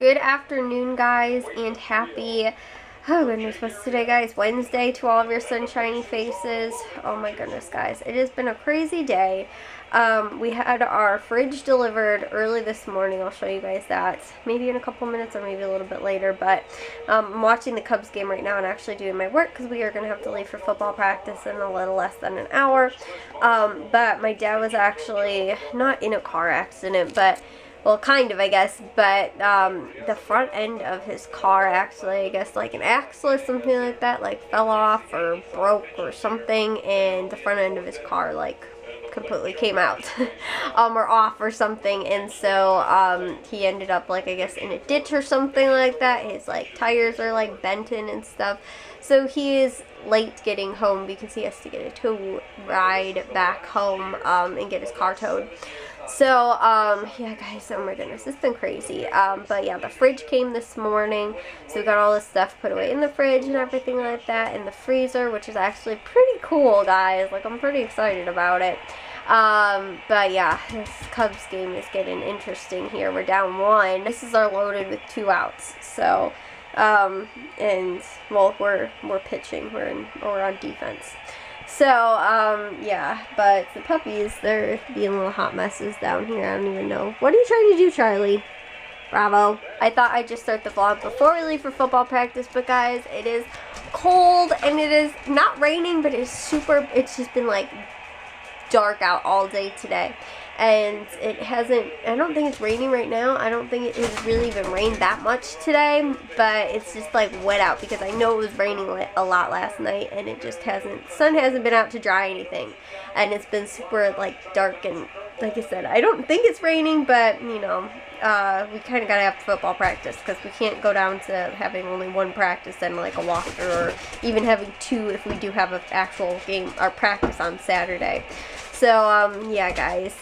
Good afternoon, guys, and happy, oh goodness, what's today, guys? Wednesday to all of your sunshiny faces. Oh my goodness, guys, it has been a crazy day. We had our fridge delivered early this morning. I'll show you guys that maybe in a couple minutes or maybe a little bit later, but I'm watching the Cubs game right now and actually doing my work because we are going to have to leave for football practice in a little less than an hour. But my dad was actually not in a car accident, but well, kind of, I guess, but the front end of his car actually, I guess, like an axle or something like that, like fell off or broke or something, and the front end of his car, like, completely came out or off or something, and so he ended up, like, I guess in a ditch or something like that. His, like, tires are, like, bent in and stuff, so he is late getting home because he has to get a tow ride back home and get his car towed. So, yeah, guys, oh my goodness, it's been crazy. But yeah, the fridge came this morning, so we got all this stuff put away in the fridge and everything like that, in the freezer, which is actually pretty cool, guys. Like, I'm pretty excited about it. But yeah, this Cubs game is getting interesting here. We're down 1. This is our loaded with 2 outs, so, and, well, we're pitching. We're on defense. So, yeah, but the puppies, they're being little hot messes down here. I don't even know. What are you trying to do, Charlie? Bravo. I thought I'd just start the vlog before we leave for football practice, but guys, it is cold, and it is not raining, but it's just been, like, dark out all day today. And it hasn't, I don't think it's raining right now. I don't think it has really even rained that much today, but it's just like wet out because I know it was raining a lot last night, and it just sun hasn't been out to dry anything. And it's been super like dark, and like I said, I don't think it's raining, but you know, we kind of got to have football practice because we can't go down to having only 1 practice and like a walkthrough, or even having 2 if we do have an actual game or practice on Saturday. So, yeah, guys,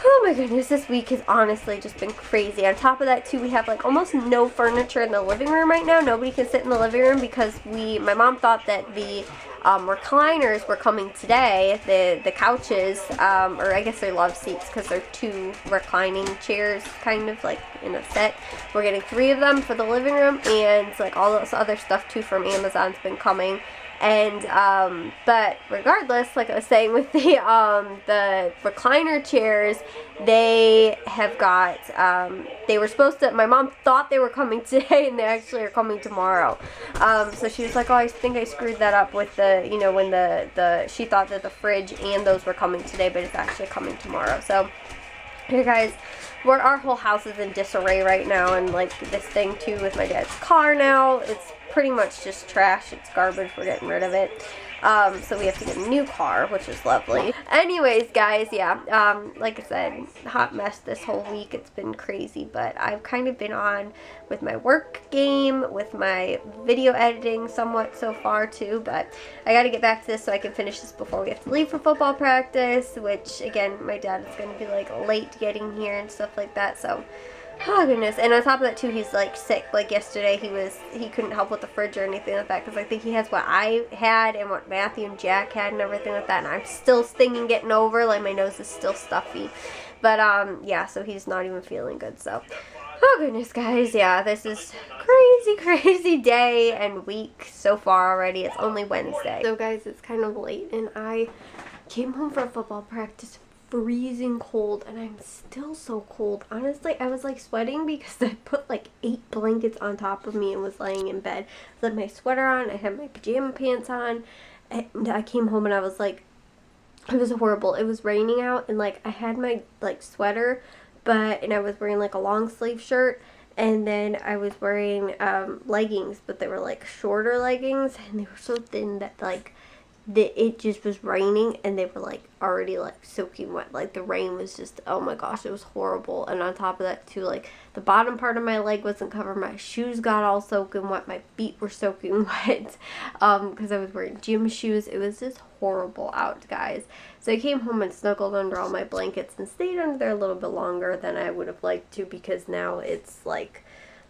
oh my goodness, this week has honestly just been crazy. On top of that, too, we have, like, almost no furniture in the living room right now. Nobody can sit in the living room because my mom thought that the recliners were coming today, the couches, or I guess they're love seats because they're 2 reclining chairs, kind of, like, in a set. We're getting 3 of them for the living room, and, like, all this other stuff, too, from Amazon's been coming. And, but regardless, like I was saying with the recliner chairs, they have got, they were supposed to, my mom thought they were coming today, and they actually are coming tomorrow. So she was like, oh, I think I screwed that up with the, you know, when she thought that the fridge and those were coming today, but it's actually coming tomorrow. So, here, guys, our whole house is in disarray right now, and, like, this thing, too, with my dad's car now, it's pretty much just trash. It's garbage. We're getting rid of it. So we have to get a new car, which is lovely. Anyways, guys, yeah, like I said, hot mess this whole week. It's been crazy, but I've kind of been on with my work game, with my video editing somewhat so far, too, but I got to get back to this so I can finish this before we have to leave for football practice, which, again, my dad is going to be, like, late getting here and stuff like that, so oh goodness. And on top of that too, he's like sick. Like yesterday he couldn't help with the fridge or anything like that because I think he has what I had and what Matthew and Jack had and everything like that, and I'm still stinging getting over, like my nose is still stuffy. But yeah, so he's not even feeling good. So oh goodness, guys, yeah, this is crazy day and week so far already. It's only Wednesday. So guys, it's kind of late, and I came home from football practice freezing cold, and I'm still so cold. Honestly, I was like sweating because I put like 8 blankets on top of me and was laying in bed. I had my sweater on, I had my pajama pants on, and I came home and I was like, it was horrible. It was raining out, and like I had my like sweater, and I was wearing like a long sleeve shirt, and then I was wearing leggings, but they were like shorter leggings, and they were so thin that like it just was raining, and they were like already like soaking wet. Like the rain was just, oh my gosh, it was horrible. And on top of that too, like the bottom part of my leg wasn't covered, my shoes got all soaking wet, my feet were soaking wet because I was wearing gym shoes. It was just horrible out, guys. So I came home and snuggled under all my blankets and stayed under there a little bit longer than I would have liked to, because now it's like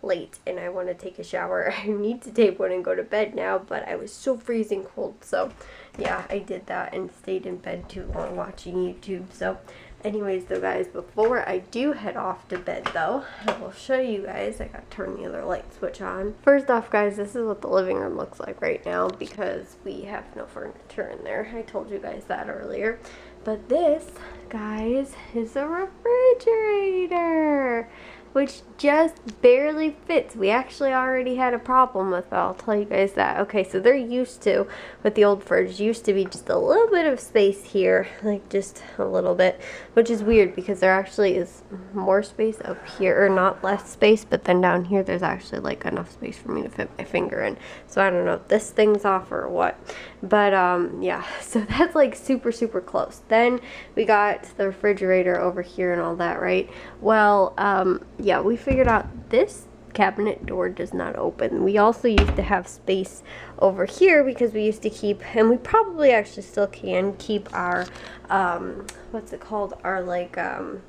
late and I want to take a shower. I need to take one and go to bed now, but I was so freezing cold, so yeah, I did that and stayed in bed too long watching YouTube. So anyways though guys, before I do head off to bed though, I will show you guys. I gotta turn the other light switch on. First off guys, this is what the living room looks like right now because we have no furniture in there. I told you guys that earlier. But this, guys, is a refrigerator, which just barely fits. We actually already had a problem with it. I'll tell you guys that. Okay, so they're used to, with the old fridge, used to be just a little bit of space here, like just a little bit, which is weird because there actually is more space up here, or not less space, but then down here there's actually like enough space for me to fit my finger in. So I don't know if this thing's off or what. But yeah, so that's like super close. Then we got the refrigerator over here and all that, right? Well, yeah, we figured out this cabinet door does not open. We also used to have space over here because we used to keep, and we probably actually still can keep our what's it called, our like what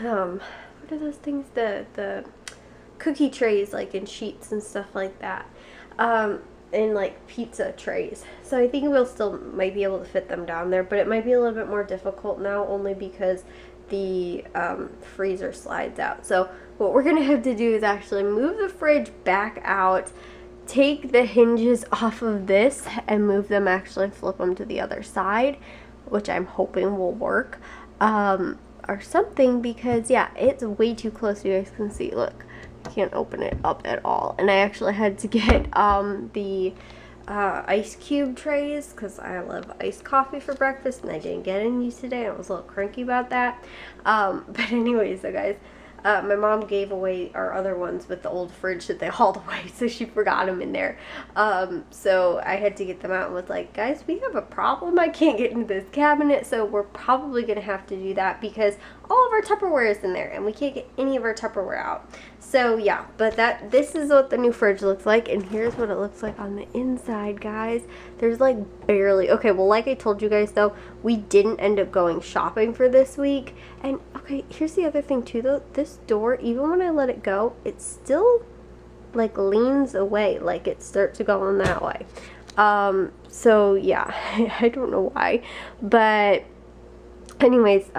are those things, the cookie trays, like in sheets and stuff like that, in like pizza trays. So I think we'll still might be able to fit them down there, but it might be a little bit more difficult now only because the freezer slides out. So what we're gonna have to do is actually move the fridge back out, take the hinges off of this and move them, actually flip them to the other side, which I'm hoping will work, or something, because yeah, it's way too close. You guys can see, look, can't open it up at all. And I actually had to get the ice cube trays because I love iced coffee for breakfast and I didn't get any today. I was a little cranky about that. But anyways, so guys, my mom gave away our other ones with the old fridge that they hauled away, so she forgot them in there. So I had to get them out and was like, guys, we have a problem. I can't get into this cabinet, so we're probably going to have to do that because all of our Tupperware is in there and we can't get any of our Tupperware out. So yeah, but this is what the new fridge looks like, and here's what it looks like on the inside, guys. There's like barely, okay, well, like I told you guys though, we didn't end up going shopping for this week. And okay, here's the other thing too though, this door, even when I let it go, it still like leans away, like it starts to go in that way. So yeah, I don't know why, but anyways,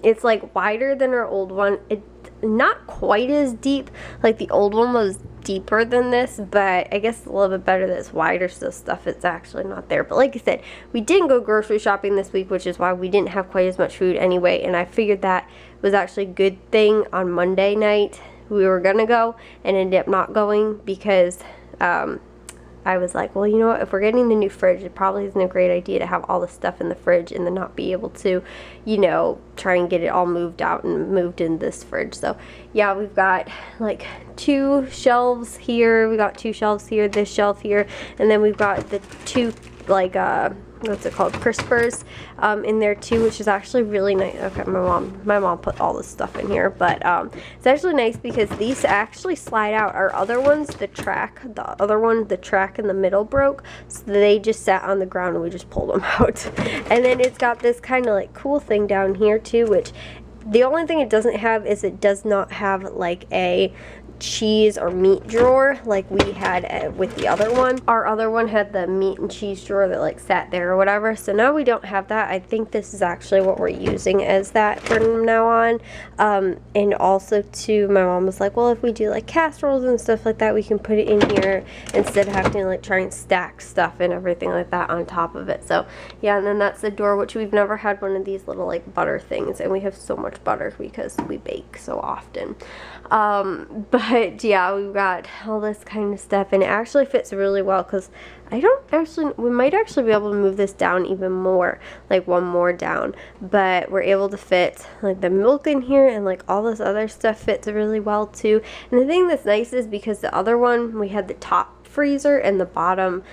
it's like wider than our old one. It's not quite as deep, like the old one was deeper than this, but I guess a little bit better that it's wider, so stuff it's actually not there. But like I said, we didn't go grocery shopping this week, which is why we didn't have quite as much food anyway, and I figured that was actually a good thing. On Monday night we were gonna go and ended up not going because I was like, well, you know what, if we're getting the new fridge, it probably isn't a great idea to have all the stuff in the fridge and then not be able to, you know, try and get it all moved out and moved in this fridge. So yeah, we've got like 2 shelves here, we got 2 shelves here, this shelf here, and then we've got the 2 like what's it called, crispers in there too, which is actually really nice. Okay, my mom put all this stuff in here, but it's actually nice because these actually slide out. Our other ones, the track in the middle broke, so they just sat on the ground and we just pulled them out. And then it's got this kind of like cool thing down here too, which the only thing it doesn't have is it does not have like a cheese or meat drawer like we had with the other one. Our other one had the meat and cheese drawer that like sat there or whatever, so now we don't have that. I think this is actually what we're using as that from now on. And also too, my mom was like, well, if we do like casseroles and stuff like that, we can put it in here instead of having to like try and stack stuff and everything like that on top of it. So yeah, and then that's the door, which we've never had one of these little like butter things, and we have so much butter because we bake so often. But yeah, we've got all this kind of stuff, and it actually fits really well because we might actually be able to move this down even more, like one more down, but we're able to fit like the milk in here, and like all this other stuff fits really well too. And the thing that's nice is because the other one, we had the top freezer and the bottom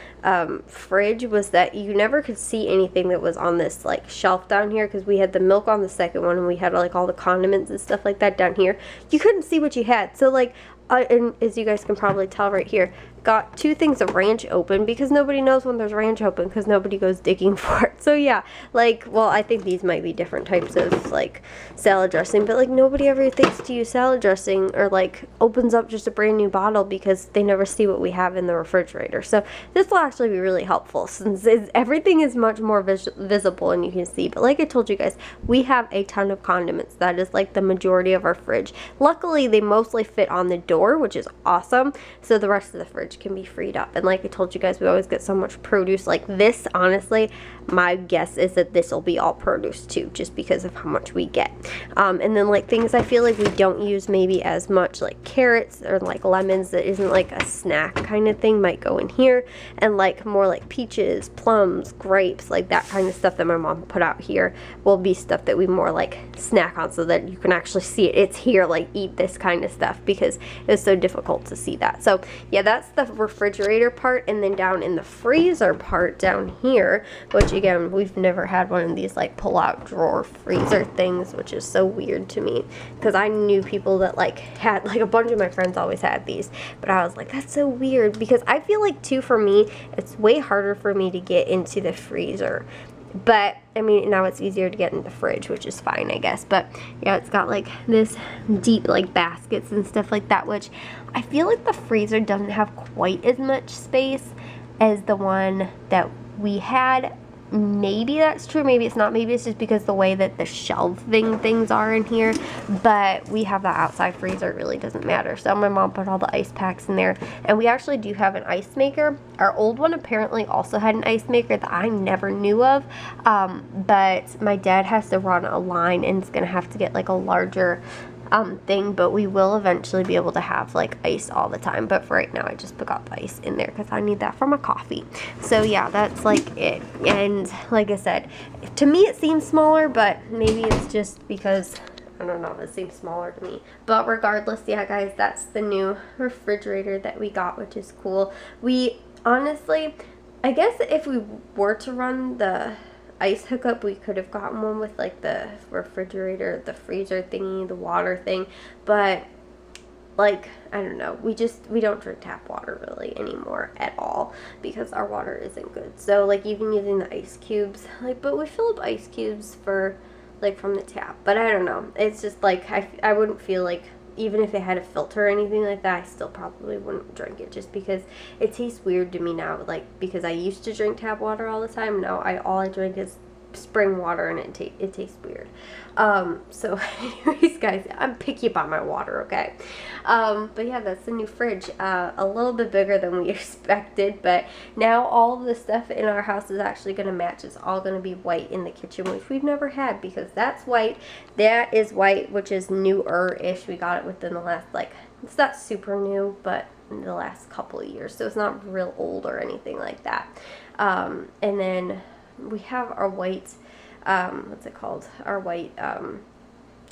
fridge, was that you never could see anything that was on this like shelf down here, because we had the milk on the second one and we had like all the condiments and stuff like that down here. You couldn't see what you had, so like and as you guys can probably tell right here, got 2 things of ranch open because nobody knows when there's ranch open because nobody goes digging for it. So yeah, like, well, I think these might be different types of like salad dressing, but like nobody ever thinks to use salad dressing or like opens up just a brand new bottle because they never see what we have in the refrigerator. So this will actually be really helpful since everything is much more visible and you can see. But like I told you guys, we have a ton of condiments. That is like the majority of our fridge. Luckily, they mostly fit on the door, which is awesome. So the rest of the fridge can be freed up. And like I told you guys, we always get so much produce. Like this, honestly, my guess is that this will be all produce too, just because of how much we get. And then like things I feel like we don't use maybe as much, like carrots or like lemons, that isn't like a snack kind of thing, might go in here. And like more like peaches, plums, grapes, like that kind of stuff that my mom put out here will be stuff that we more like snack on so that you can actually see it. It's here, like eat this kind of stuff, because it's so difficult to see that. So yeah, that's the refrigerator part. And then down in the freezer part down here, which again, we've never had one of these like pull out drawer freezer things, which is so weird to me because I knew people that like had, like a bunch of my friends always had these, but I was like, that's so weird, because I feel like too, for me, it's way harder for me to get into the freezer. But I mean, now it's easier to get in the fridge, which is fine, I guess. But yeah, it's got like this deep like baskets and stuff like that, which I feel like the freezer doesn't have quite as much space as the one that we had. Maybe that's true, maybe it's not, maybe it's just because the way that the shelving things are in here. But we have that outside freezer, it really doesn't matter. So my mom put all the ice packs in there, and we actually do have an ice maker. Our old one apparently also had an ice maker that I never knew of, but my dad has to run a line and it's gonna have to get like a larger thing, but we will eventually be able to have like ice all the time. But for right now, I just got the ice in there because I need that for my coffee. So yeah, that's like it. And like I said, to me it seems smaller, but maybe it's just because, I don't know, it seems smaller to me. But regardless, yeah guys, that's the new refrigerator that we got, which is cool. We honestly, I guess if we were to run the ice hookup, we could have gotten one with like the refrigerator, the freezer thingy, the water thing, but like, I don't know, we don't drink tap water really anymore at all because our water isn't good. So like even using the ice cubes, like, but we fill up ice cubes for like from the tap, but I don't know, it's just like I wouldn't feel like, even if it had a filter or anything like that, I still probably wouldn't drink it, just because it tastes weird to me now. Like, because I used to drink tap water all the time, now all I drink is spring water, and it tastes weird. So anyways guys, I'm picky about my water, okay? But yeah, that's the new fridge. A little bit bigger than we expected, but now all of the stuff in our house is actually going to match. It's all going to be white in the kitchen, which we've never had, because that's white, that is white, which is newer-ish. We got it within the last, like, it's not super new, but in the last couple of years, so it's not real old or anything like that. And then we have our white, what's it called? Our white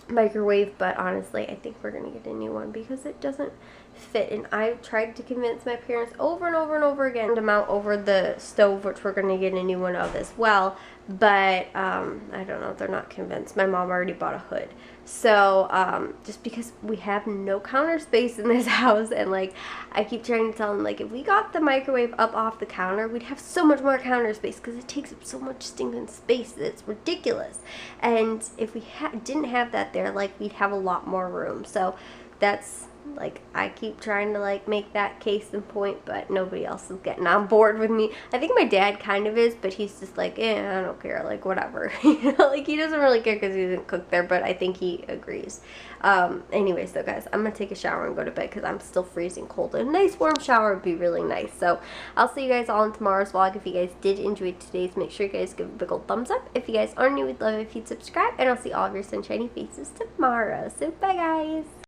microwave, but honestly, I think we're going to get a new one because it doesn't fit. And I've tried to convince my parents over and over and over again to mount over the stove, which we're going to get a new one of as well. But I don't know, they're not convinced. My mom already bought a hood. So just because we have no counter space in this house, and like I keep trying to tell them, like, if we got the microwave up off the counter, we'd have so much more counter space because it takes up so much stinking space. It's ridiculous. And if we didn't have that there, like, we'd have a lot more room. So that's, like, I keep trying to like make that case in point, but nobody else is getting on board with me. I think my dad kind of is, but he's just like, I don't care, like, whatever. You know, like, he doesn't really care because he doesn't cook there, but I think he agrees. Anyways though guys, I'm gonna take a shower and go to bed because I'm still freezing cold. A nice warm shower would be really nice. So I'll see you guys all in tomorrow's vlog. If you guys did enjoy today's, make sure you guys give a big old thumbs up. If you guys are new, we'd love it if you'd subscribe, and I'll see all of your sunshiny faces tomorrow. So bye guys.